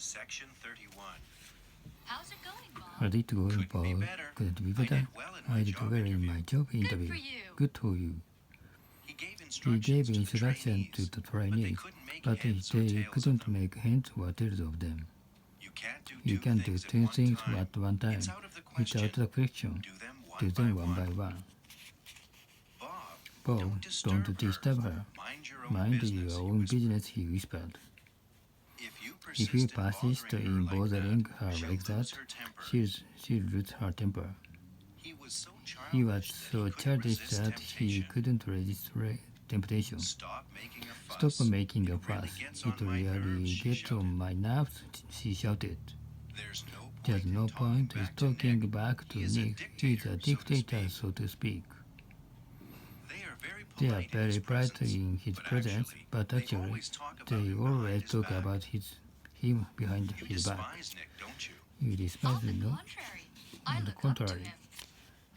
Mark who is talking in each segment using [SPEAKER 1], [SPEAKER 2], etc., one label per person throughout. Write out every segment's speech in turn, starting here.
[SPEAKER 1] Section 31.
[SPEAKER 2] How's it going, Bob?
[SPEAKER 3] How's it going, Bob? Could it be better? I did well in my job interview. Good for you. He gave instructions to the trainees, but they couldn't make heads or tails of them. You can't do two things at one time. It's out of the question. Do them one by one. Bob, don't disturb her. Mind your own business, he whispered. If you persist in bothering her like that, she'll lose her temper. He was so childish that he couldn't resist temptation. Stop making a fuss. It really gets on my nerves, she shouted. There's no point in talking back to Nick. He's a dictator, so to speak. They are very polite in his presence, but actually, they always talk about him behind his back. You despise him, no? On the contrary,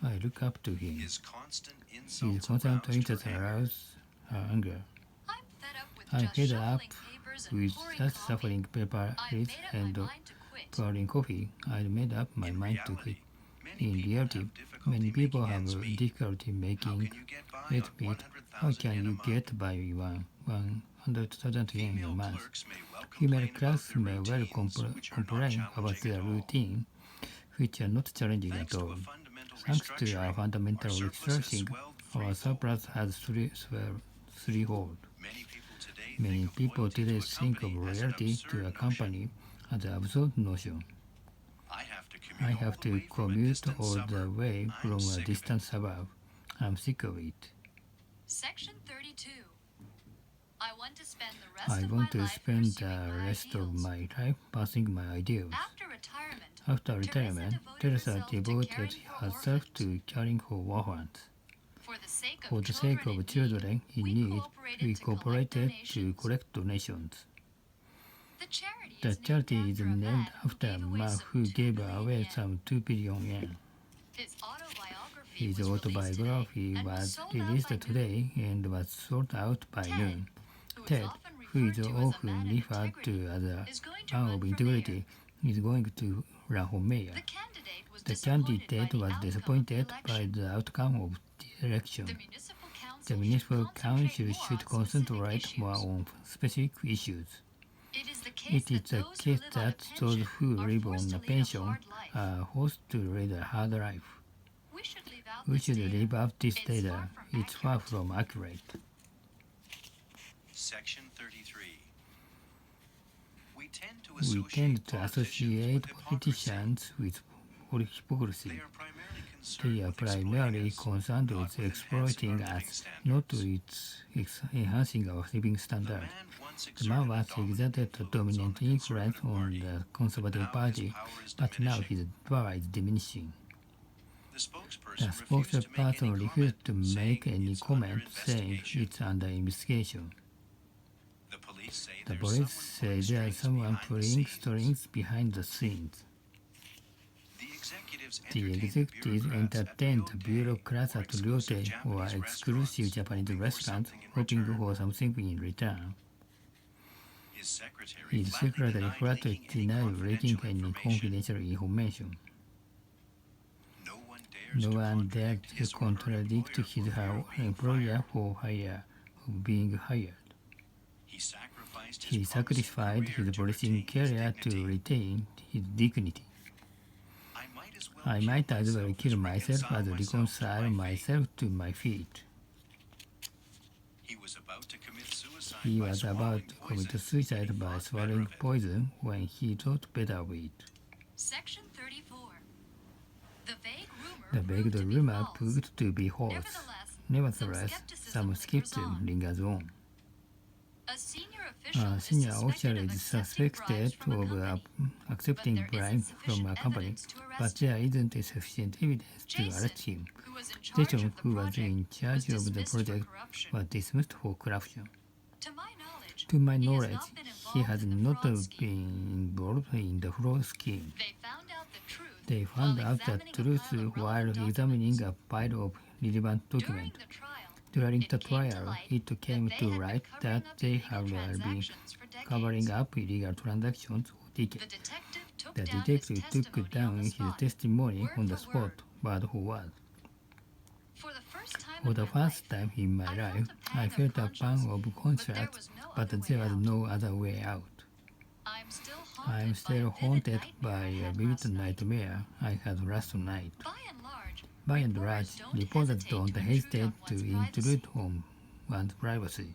[SPEAKER 3] I look up to him. His constant interest arouses her anger. I'm fed up with just suffering paper lists and pouring coffee. I made up my mind to quit. In reality, many people have difficulty making ends meet. How can you get by 100,000 yen a month? Female clerks may well complain about their routine, which are not challenging at all. Thanks to our fundamental researching, our surplus has threefold. Many people today think of loyalty to a company as an absolute notion. I have to commute all the way from a distant suburb. I'm sick of it.
[SPEAKER 2] Section 32. I want to spend
[SPEAKER 3] the rest of my life passing my ideals. After retirement, Teresa devoted herself to caring for orphans. For the sake of children in need, we cooperated to collect donations. The charity is named after a man who gave away some 2 billion yen. His autobiography was released today and was sold out by noon. Ted, who is often referred to as a man of integrity, is going to run for mayor. The candidate was disappointed by the outcome of the election. The municipal council should concentrate more on specific issues. It is the case that those who live on a pension are forced to lead a hard life. We should leave out this data. It's far from accurate.
[SPEAKER 1] Section 33. We
[SPEAKER 3] tend to associate politicians with hypocrisy. They are primarily concerned with exploiting us, not with enhancing our living standard. The man once exerted a dominant influence on the Conservative Party, but now his power is diminishing. The spokesperson refused to make any comment, saying it's under investigation. The police say there is someone pulling strings behind the scenes. The executives entertained the bureaucrats at Ryote or exclusive Japanese restaurants, hoping for something in return. His secretary flatly denied relating any confidential information. No one dared to contradict her employer for being hired. He sacrificed his policing career to retain his dignity. I might as well kill myself as reconcile myself to my feet. He was about to commit suicide by swallowing poison when he thought better of it.
[SPEAKER 2] Section 34.
[SPEAKER 3] The vague rumor proved to be false. Nevertheless, some skepticism lingers on. A senior official is suspected of accepting bribes from a company, but there isn't sufficient evidence to arrest him. Station, who was in charge of the project, was dismissed for corruption. To my knowledge, he has not been involved in the fraud scheme. They found out the truth while examining a pile of relevant documents. During the trial, it came to light that they have been covering up illegal transactions ticket.
[SPEAKER 2] The detective took
[SPEAKER 3] The
[SPEAKER 2] down
[SPEAKER 3] detective
[SPEAKER 2] his
[SPEAKER 3] took
[SPEAKER 2] testimony
[SPEAKER 3] down
[SPEAKER 2] on the
[SPEAKER 3] his
[SPEAKER 2] spot,
[SPEAKER 3] testimony
[SPEAKER 2] word
[SPEAKER 3] on the
[SPEAKER 2] for
[SPEAKER 3] spot, word for word.
[SPEAKER 2] For the first time
[SPEAKER 3] For
[SPEAKER 2] in
[SPEAKER 3] the
[SPEAKER 2] my
[SPEAKER 3] first
[SPEAKER 2] life,
[SPEAKER 3] time in my
[SPEAKER 2] I
[SPEAKER 3] life,
[SPEAKER 2] felt a
[SPEAKER 3] I
[SPEAKER 2] pang
[SPEAKER 3] felt
[SPEAKER 2] of
[SPEAKER 3] a pang of
[SPEAKER 2] but there
[SPEAKER 3] conscience,
[SPEAKER 2] was no
[SPEAKER 3] but
[SPEAKER 2] other
[SPEAKER 3] there
[SPEAKER 2] way
[SPEAKER 3] was
[SPEAKER 2] out.
[SPEAKER 3] no other way out.
[SPEAKER 2] I am still haunted
[SPEAKER 3] by a vivid nightmare I had last night.
[SPEAKER 2] By and large,
[SPEAKER 3] Reporters don't hesitate to intrude on one's privacy.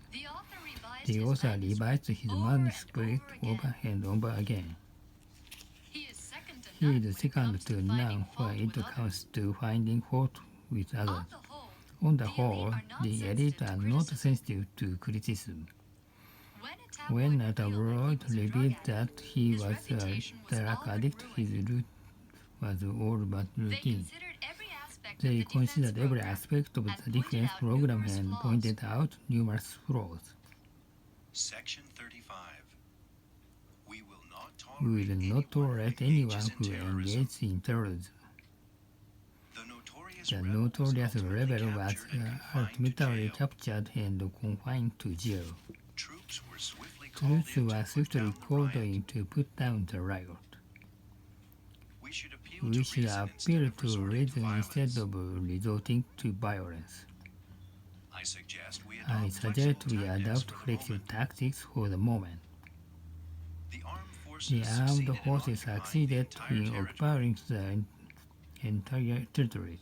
[SPEAKER 3] The author revised his manuscript over and over again. He is second to none when it comes to finding fault with others. On the whole, the elite are not sensitive to criticism. When a tabloid revealed that he was a drug addict, his route was all but routine. They considered every aspect of the defense program and pointed out numerous flaws.
[SPEAKER 1] Section 35. We
[SPEAKER 3] We will not tolerate anyone who engages in terrorism. The notorious rebel was ultimately captured and confined to jail. Troops were swiftly called in to put down the riot. We should appeal to reason instead of resorting to violence. I suggest we adopt flexible tactics for the moment. The armed forces succeeded in occupying the entire territory.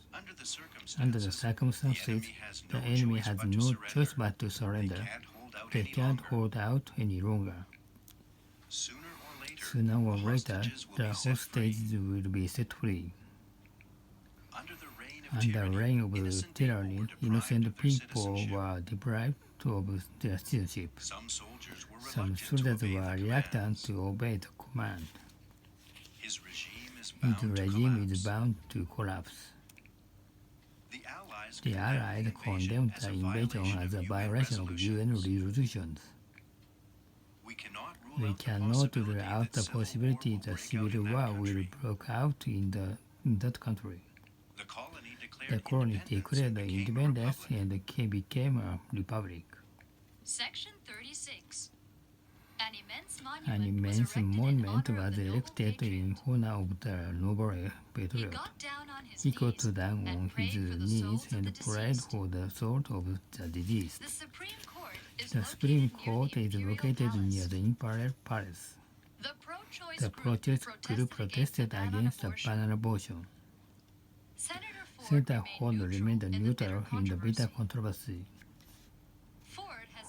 [SPEAKER 3] Under the circumstances, the enemy has no choice but to surrender. They can't hold out any longer. Sooner or later, the hostages will be set free. Under the reign of tyranny, innocent people were deprived of their citizenship. Some soldiers were reluctant to obey the command. His regime is bound to collapse. The Allies condemned the invasion as a violation of UN resolutions. We cannot rule out the possibility that civil war will break out in that country. The colony declared independence and became a republic.
[SPEAKER 2] Section 36.
[SPEAKER 3] An immense monument was erected in honor of the noble patriot. He got down on his knees and prayed for the soul of the deceased. The Supreme Court is located near the Imperial Palace. The pro-choice group protested against the ban on abortion. Senator Ford remained neutral in the bitter controversy.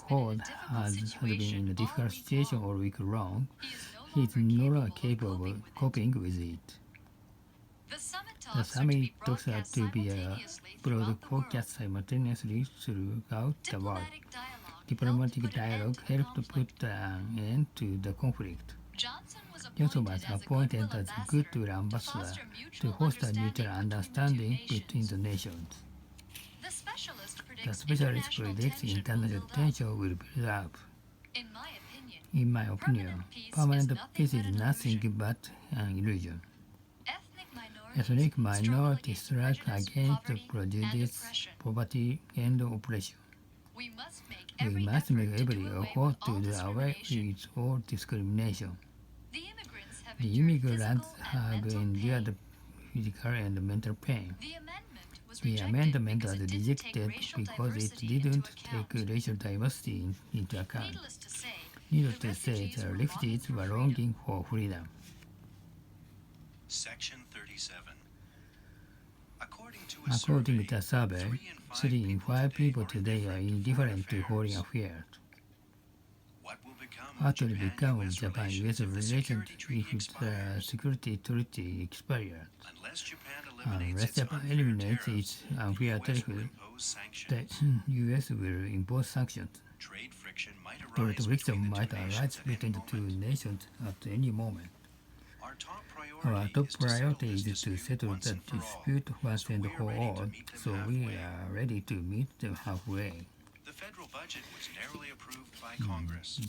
[SPEAKER 3] Ford has been in a difficult situation all week long. He is no longer capable of coping with it. The summit talks are to be broadcast simultaneously throughout the world. Diplomatic dialogue helped put an end to the conflict. Johnson was appointed as goodwill ambassador to foster mutual understanding between the nations. The specialist predicts international tension will build up. In my opinion, permanent peace is nothing but an illusion. Ethnic minorities strike against prejudice, poverty, and oppression. We must make every effort to do away with all discrimination. The immigrants have endured physical and mental pain. The amendment was rejected because it didn't take racial diversity into account. Needless to say, the refugees were longing for freedom.
[SPEAKER 1] Section 37.
[SPEAKER 3] According to a survey, 3 in 5 people today are indifferent to foreign affairs. What will become of Japan-US relations if the security treaty expires? Unless Japan eliminates its unfair tariff, the US will impose sanctions. Trade friction might arise between the two nations at any moment. Our top priority is to settle the dispute once and for all, so we are ready to meet them halfway.
[SPEAKER 1] The federal budget was narrowly approved by Congress.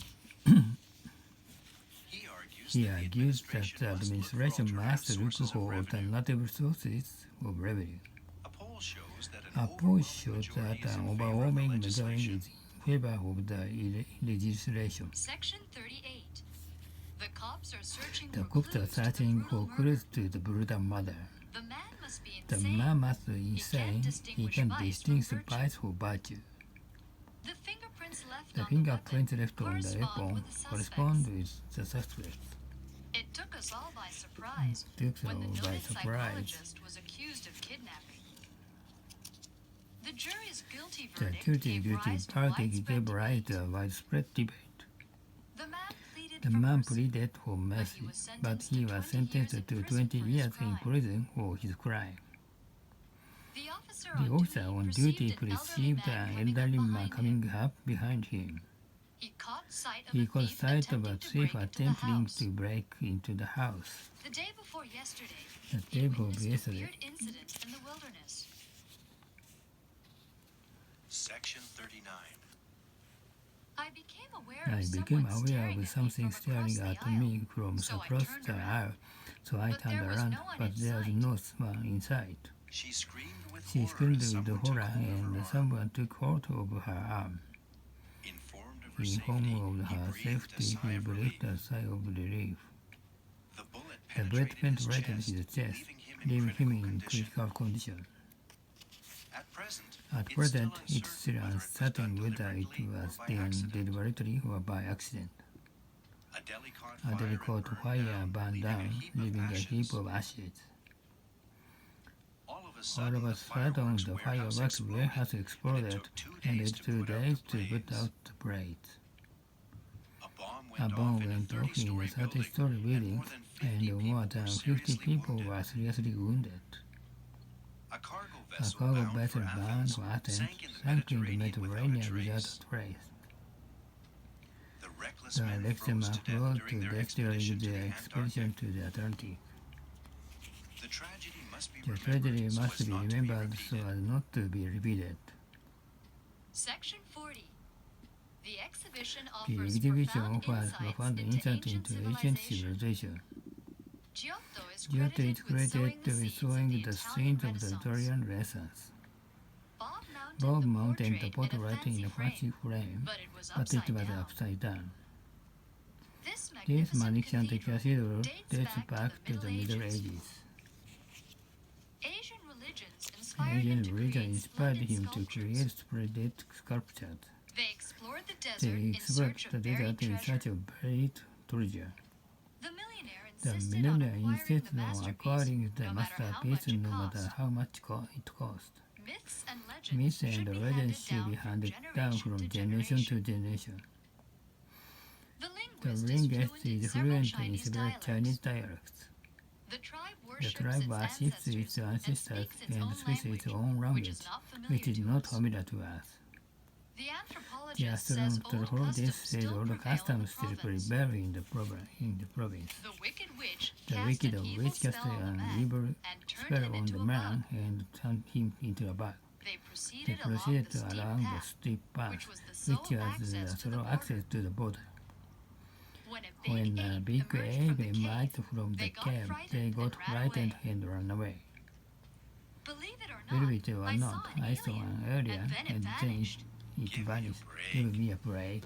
[SPEAKER 3] He argues that the administration must look for alternative sources of revenue. A poll shows that an overwhelming majority is in favor of the legislation.
[SPEAKER 2] Section 38. The cops are searching
[SPEAKER 3] The
[SPEAKER 2] for
[SPEAKER 3] cops are
[SPEAKER 2] clues to the
[SPEAKER 3] searching
[SPEAKER 2] brutal
[SPEAKER 3] for
[SPEAKER 2] murder.
[SPEAKER 3] clues to the brutal murder.
[SPEAKER 2] The man must be
[SPEAKER 3] The
[SPEAKER 2] insane.
[SPEAKER 3] man must be insane. He can distinguish
[SPEAKER 2] virtue.
[SPEAKER 3] vice from virtue.
[SPEAKER 2] The fingerprints left
[SPEAKER 3] The
[SPEAKER 2] on
[SPEAKER 3] fingerprints
[SPEAKER 2] the
[SPEAKER 3] left on the
[SPEAKER 2] correspond
[SPEAKER 3] weapon
[SPEAKER 2] with the
[SPEAKER 3] correspond
[SPEAKER 2] suspects.
[SPEAKER 3] with the suspect.
[SPEAKER 2] It took us all by surprise
[SPEAKER 3] Took us
[SPEAKER 2] when the
[SPEAKER 3] all by
[SPEAKER 2] noted
[SPEAKER 3] surprise.
[SPEAKER 2] psychologist was accused of kidnapping. The jury's guilty
[SPEAKER 3] The
[SPEAKER 2] verdict gave
[SPEAKER 3] guilty
[SPEAKER 2] rise to
[SPEAKER 3] verdict
[SPEAKER 2] widespread
[SPEAKER 3] gave rise
[SPEAKER 2] debate.
[SPEAKER 3] to a widespread debate.
[SPEAKER 2] The man pleaded
[SPEAKER 3] The
[SPEAKER 2] for
[SPEAKER 3] man
[SPEAKER 2] mercy.
[SPEAKER 3] pleaded for mercy, but he was sentenced to 20 years in prison for his crime.
[SPEAKER 2] The officer
[SPEAKER 3] The officer on duty perceived an elderly man
[SPEAKER 2] coming.
[SPEAKER 3] coming up behind him.
[SPEAKER 2] He caught sight of
[SPEAKER 3] He
[SPEAKER 2] a
[SPEAKER 3] caught
[SPEAKER 2] thief
[SPEAKER 3] sight of a
[SPEAKER 2] attempting to
[SPEAKER 3] thief
[SPEAKER 2] break into the
[SPEAKER 3] attempting
[SPEAKER 2] house.
[SPEAKER 3] to break into the house.
[SPEAKER 2] The day before yesterday,
[SPEAKER 3] The
[SPEAKER 2] he
[SPEAKER 3] day before
[SPEAKER 2] witnessed a
[SPEAKER 3] yesterday.
[SPEAKER 2] weird incident in the wilderness.
[SPEAKER 1] Section 39.
[SPEAKER 2] I became aware
[SPEAKER 3] I
[SPEAKER 2] of
[SPEAKER 3] became
[SPEAKER 2] someone
[SPEAKER 3] aware
[SPEAKER 2] staring
[SPEAKER 3] of
[SPEAKER 2] at
[SPEAKER 3] something
[SPEAKER 2] me from
[SPEAKER 3] staring
[SPEAKER 2] across
[SPEAKER 3] at
[SPEAKER 2] the aisle.
[SPEAKER 3] me from
[SPEAKER 2] So I
[SPEAKER 3] across
[SPEAKER 2] turned
[SPEAKER 3] the
[SPEAKER 2] around.
[SPEAKER 3] aisle, so I
[SPEAKER 2] But
[SPEAKER 3] turned
[SPEAKER 2] there was
[SPEAKER 3] around,
[SPEAKER 2] no one
[SPEAKER 3] but there was
[SPEAKER 2] in
[SPEAKER 3] no one inside.
[SPEAKER 1] She screamed with
[SPEAKER 3] She
[SPEAKER 1] horror
[SPEAKER 3] screamed
[SPEAKER 1] as
[SPEAKER 3] with
[SPEAKER 1] someone took
[SPEAKER 3] horror,
[SPEAKER 1] hold of her
[SPEAKER 3] and
[SPEAKER 1] arm.
[SPEAKER 3] someone took hold of her arm.
[SPEAKER 1] Informed of her
[SPEAKER 3] In
[SPEAKER 1] safety,
[SPEAKER 3] home of
[SPEAKER 1] he
[SPEAKER 3] her
[SPEAKER 1] breathed a
[SPEAKER 3] safety,
[SPEAKER 1] sigh
[SPEAKER 3] he
[SPEAKER 1] of
[SPEAKER 3] breathed
[SPEAKER 1] relief.
[SPEAKER 3] a sigh of relief.
[SPEAKER 1] The bullet
[SPEAKER 3] The bullet
[SPEAKER 1] penetrated
[SPEAKER 3] penetrated his chest,
[SPEAKER 1] leaving him
[SPEAKER 3] leaving him in
[SPEAKER 1] critical
[SPEAKER 3] critical condition.
[SPEAKER 1] At present,
[SPEAKER 3] At present, it's still uncertain whether it was done deliberately or by accident.
[SPEAKER 1] A deli caught
[SPEAKER 3] A deli caught fire and burned
[SPEAKER 1] leaving
[SPEAKER 3] down,
[SPEAKER 1] a heap of
[SPEAKER 3] leaving a
[SPEAKER 1] ashes.
[SPEAKER 3] heap of ashes.
[SPEAKER 1] All of a
[SPEAKER 3] All
[SPEAKER 1] sudden,
[SPEAKER 3] of a sudden, the fireworks warehouse exploded, and it took 2 days to put out the blaze. A bomb went off in a 30-story building, and more than 50 people were seriously wounded.
[SPEAKER 1] A cargo
[SPEAKER 3] A cargo vessel bound for Athens sank in the Mediterranean without a trace.
[SPEAKER 1] The reckless
[SPEAKER 3] The
[SPEAKER 1] men
[SPEAKER 3] Alexia
[SPEAKER 1] froze to death
[SPEAKER 3] rose
[SPEAKER 1] during
[SPEAKER 3] to
[SPEAKER 1] their
[SPEAKER 3] death during
[SPEAKER 1] expedition to
[SPEAKER 3] their
[SPEAKER 1] the
[SPEAKER 3] expedition
[SPEAKER 1] Antarctic.
[SPEAKER 3] to the Atlantic.
[SPEAKER 1] The tragedy must be
[SPEAKER 3] The
[SPEAKER 1] remembered
[SPEAKER 3] tragedy
[SPEAKER 1] so
[SPEAKER 3] must
[SPEAKER 1] as
[SPEAKER 3] be
[SPEAKER 1] not to
[SPEAKER 3] remembered so
[SPEAKER 1] repeated.
[SPEAKER 3] as not to be repeated.
[SPEAKER 2] Section 40. The exhibition
[SPEAKER 3] The
[SPEAKER 2] offers
[SPEAKER 3] exhibition
[SPEAKER 2] profound
[SPEAKER 3] offers profound
[SPEAKER 2] insights
[SPEAKER 3] insight into ancient civilization.
[SPEAKER 2] Giotto is
[SPEAKER 3] Giotto is credited with
[SPEAKER 2] with
[SPEAKER 3] sowing the seeds of the
[SPEAKER 2] Renaissance.
[SPEAKER 3] Italian Renaissance.
[SPEAKER 2] Bob
[SPEAKER 3] Bob mounted
[SPEAKER 2] mounted
[SPEAKER 3] the portrait in a fancy frame,
[SPEAKER 2] but it was
[SPEAKER 3] but it was
[SPEAKER 2] down.
[SPEAKER 3] upside down.
[SPEAKER 2] This
[SPEAKER 3] This
[SPEAKER 2] magnificent
[SPEAKER 3] magnificent cathedral dates
[SPEAKER 2] dates
[SPEAKER 3] back to the Middle Ages.
[SPEAKER 2] Asian religions inspired
[SPEAKER 3] Asian
[SPEAKER 2] him to
[SPEAKER 3] religion
[SPEAKER 2] create
[SPEAKER 3] inspired
[SPEAKER 2] splendid
[SPEAKER 3] him to
[SPEAKER 2] sculptures.
[SPEAKER 3] create splendid sculptures.
[SPEAKER 2] They explored the
[SPEAKER 3] They
[SPEAKER 2] desert in
[SPEAKER 3] explored
[SPEAKER 2] search
[SPEAKER 3] the
[SPEAKER 2] of buried
[SPEAKER 3] desert in
[SPEAKER 2] treasure.
[SPEAKER 3] search of buried treasure.
[SPEAKER 2] The millionaire
[SPEAKER 3] The
[SPEAKER 2] insisted
[SPEAKER 3] millionaire
[SPEAKER 2] on
[SPEAKER 3] insisted
[SPEAKER 2] acquiring
[SPEAKER 3] on
[SPEAKER 2] the
[SPEAKER 3] acquiring the
[SPEAKER 2] no matter how
[SPEAKER 3] masterpiece
[SPEAKER 2] much it
[SPEAKER 3] no matter
[SPEAKER 2] cost.
[SPEAKER 3] how much it cost.
[SPEAKER 2] Myths and
[SPEAKER 3] Myths
[SPEAKER 2] legends
[SPEAKER 3] and
[SPEAKER 2] should be
[SPEAKER 3] legends should be
[SPEAKER 2] handed
[SPEAKER 3] handed down from generation to generation.
[SPEAKER 2] The
[SPEAKER 3] The
[SPEAKER 2] linguist
[SPEAKER 3] linguist
[SPEAKER 2] is
[SPEAKER 3] is
[SPEAKER 2] fluent in
[SPEAKER 3] fluent in
[SPEAKER 2] several
[SPEAKER 3] several
[SPEAKER 2] Chinese
[SPEAKER 3] Chinese
[SPEAKER 2] dialects.
[SPEAKER 3] dialects.
[SPEAKER 2] The tribe
[SPEAKER 3] The
[SPEAKER 2] worships
[SPEAKER 3] tribe worships its ancestors and speaks its own language, which is not familiar to us.
[SPEAKER 2] The
[SPEAKER 3] The
[SPEAKER 2] anthropologist says
[SPEAKER 3] anthropologist
[SPEAKER 2] old
[SPEAKER 3] says
[SPEAKER 2] customs
[SPEAKER 3] all the customs still
[SPEAKER 2] still prevail
[SPEAKER 3] prevail in the province.
[SPEAKER 2] The wicked witch
[SPEAKER 3] The
[SPEAKER 2] cast
[SPEAKER 3] wicked
[SPEAKER 2] an evil
[SPEAKER 3] witch cast
[SPEAKER 2] spell on the
[SPEAKER 3] an
[SPEAKER 2] man
[SPEAKER 3] evil
[SPEAKER 2] and turned
[SPEAKER 3] spell
[SPEAKER 2] him
[SPEAKER 3] on
[SPEAKER 2] into
[SPEAKER 3] the
[SPEAKER 2] a
[SPEAKER 3] man
[SPEAKER 2] bug.
[SPEAKER 3] and turned him into a bug.
[SPEAKER 2] They
[SPEAKER 3] They
[SPEAKER 2] proceeded
[SPEAKER 3] proceeded
[SPEAKER 2] along
[SPEAKER 3] along the steep path,
[SPEAKER 2] which was the
[SPEAKER 3] which was the sole access to the border. When a big egg emerged from the cave, they got frightened and ran away. Believe it or not, I saw an alien and then it vanished. Give me a break.